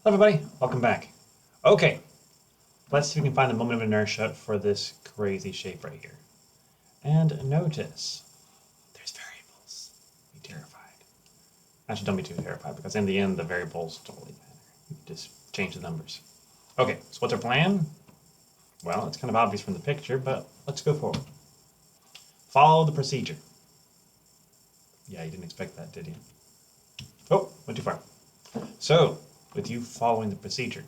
everybody, welcome back. Okay, let's see if we can find the moment of inertia for this crazy shape right here. And notice, there's variables. Be terrified. Actually, don't be too terrified, because in the end, the variables totally matter. You just change the numbers. Okay, so what's our plan? Well, it's kind of obvious from the picture, but let's go forward. Follow the procedure. Yeah, you didn't expect that, did you? Oh, went too far. So, with you following the procedure,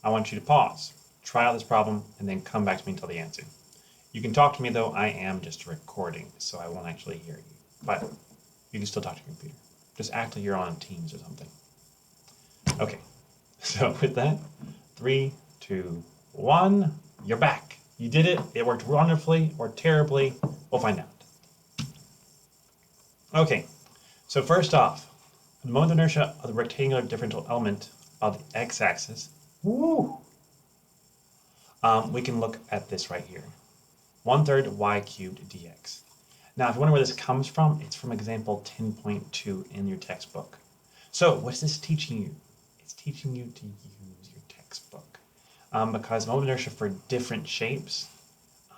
I want you to pause, try out this problem, and then come back to me and tell the answer. You can talk to me, though. I am just a recording, so I won't actually hear you. But you can still talk to your computer. Just act like you're on Teams or something. Okay, so with that, 3, 2, 1, you're back. You did it. It worked wonderfully or terribly. We'll find out. Okay, so first off, the moment of inertia of the rectangular differential element of the x-axis, we can look at this right here. 1/3 y cubed dx. Now, if you wonder where this comes from, it's from example 10.2 in your textbook. So what's this teaching you? It's teaching you to use your textbook. Because moment of inertia for different shapes,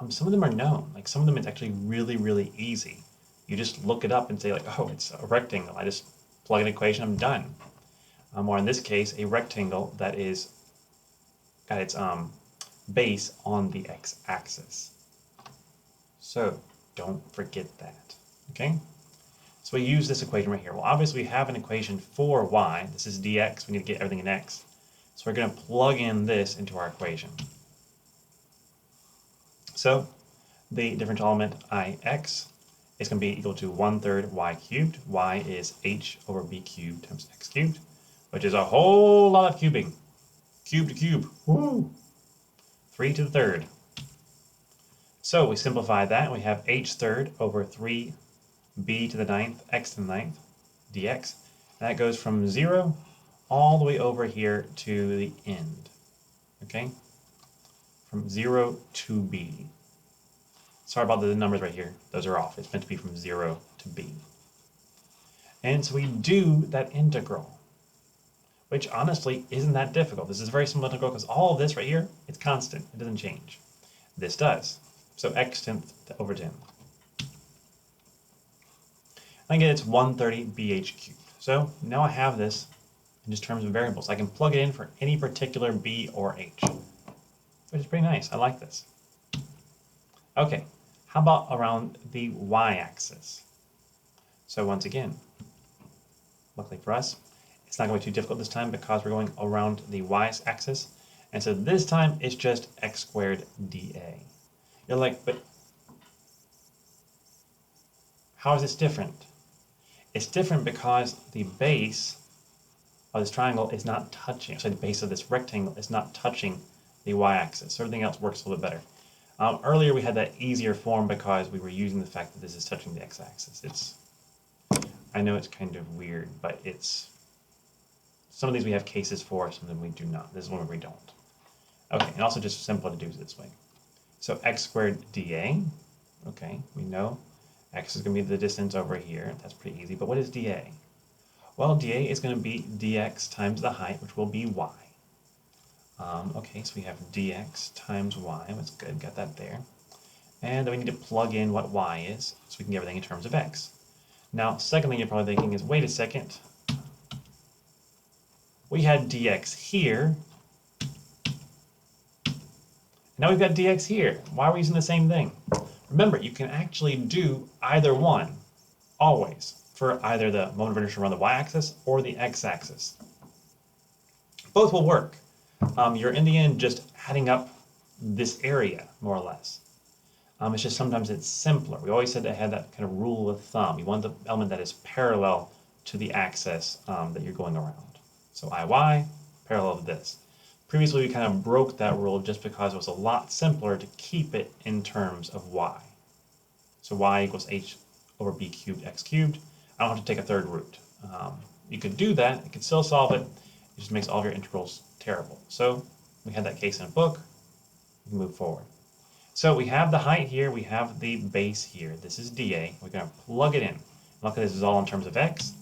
some of them are known. Like some of them it's actually really, really easy. You just look it up and say like, oh, it's a rectangle. I just plug an equation, I'm done. Or in this case, a rectangle that is got its base on the x-axis. So don't forget that, okay? So we use this equation right here. Well, obviously we have an equation for y. This is dx. We need to get everything in x. So we're going to plug in this into our equation. So the differential element ix is going to be equal to 1/3 y cubed. Y is h over b cubed times x cubed, which is a whole lot of cubing. Cube to cube. Woo! 3 to the third. So we simplify that, and we have h3 over 3b to the ninth, x to the ninth, dx. And that goes from 0 all the way over here to the end. Okay? From 0 to b. Sorry about the numbers right here. Those are off. It's meant to be from 0 to b. And so we do that integral, which honestly isn't that difficult. This is a very simple integral because all of this right here, it's constant. It doesn't change. This does. So x tenth over 10. And again, it's 130 bh cubed. So now I have this in just terms of variables. I can plug it in for any particular b or h, which is pretty nice. I like this. Okay, how about around the y-axis? So once again, luckily for us, it's not going to be too difficult this time because we're going around the y-axis. And so this time it's just x squared dA. You're like, but how is this different? It's different because the base of this triangle is not touching, so the base of this rectangle is not touching the y-axis. So everything else works a little bit better. Earlier we had that easier form because we were using the fact that this is touching the x-axis. I know it's kind of weird, but some of these we have cases for, some of them we do not. This is one where we don't. Okay, and also just simple to do it this way. So x squared dA, okay, we know x is going to be the distance over here. That's pretty easy, but what is dA? Well, dA is going to be dx times the height, which will be y. Okay, so we have dx times y. That's good, got that there. And then we need to plug in what y is, so we can get everything in terms of x. Now, second thing you're probably thinking is, wait a second. We had dx here. Now we've got dx here. Why are we using the same thing? Remember, you can actually do either one, always, for either the moment of inertia around the y-axis or the x-axis. Both will work. You're in the end just adding up this area, more or less. It's just sometimes it's simpler. We always said to have that kind of rule of thumb. You want the element that is parallel to the axis that you're going around. So IY, parallel to this. Previously, we kind of broke that rule just because it was a lot simpler to keep it in terms of y. So y equals h over b cubed x cubed. I don't have to take a third root. You could do that. You could still solve it. It just makes all of your integrals terrible. So we had that case in a book. We can move forward. So we have the height here. We have the base here. This is dA. We're going to plug it in. Look at this is all in terms of x.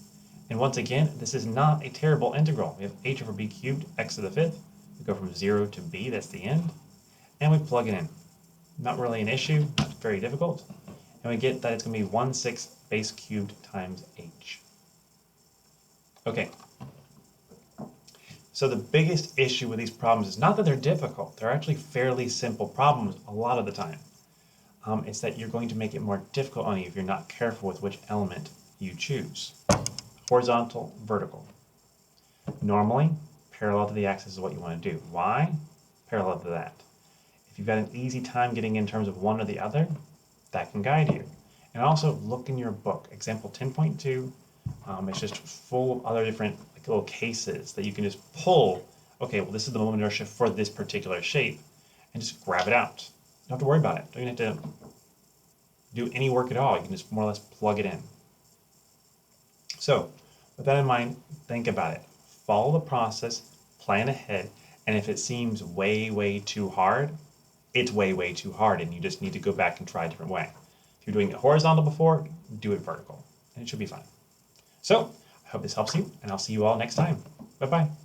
And once again, this is not a terrible integral. We have h over b cubed, x to the fifth. We go from 0 to b, that's the end. And we plug it in. Not really an issue, not very difficult. And we get that it's going to be 1/6 base cubed times h. Okay. So the biggest issue with these problems is not that they're difficult. They're actually fairly simple problems a lot of the time. It's that you're going to make it more difficult on you if you're not careful with which element you choose. Horizontal, vertical. Normally, parallel to the axis is what you want to do. Why? Parallel to that. If you've got an easy time getting in terms of one or the other, that can guide you. And also look in your book. Example 10.2, it's just full of other different little cases that you can just pull. Okay, well, this is the moment of inertia for this particular shape, and just grab it out. You don't have to worry about it. Don't even have to do any work at all. You can just more or less plug it in. So, with that in mind, think about it. Follow the process, plan ahead, and if it seems way, way too hard, it's way, way too hard, and you just need to go back and try a different way. If you're doing it horizontal before, do it vertical, and it should be fine. So, I hope this helps you, and I'll see you all next time. Bye-bye.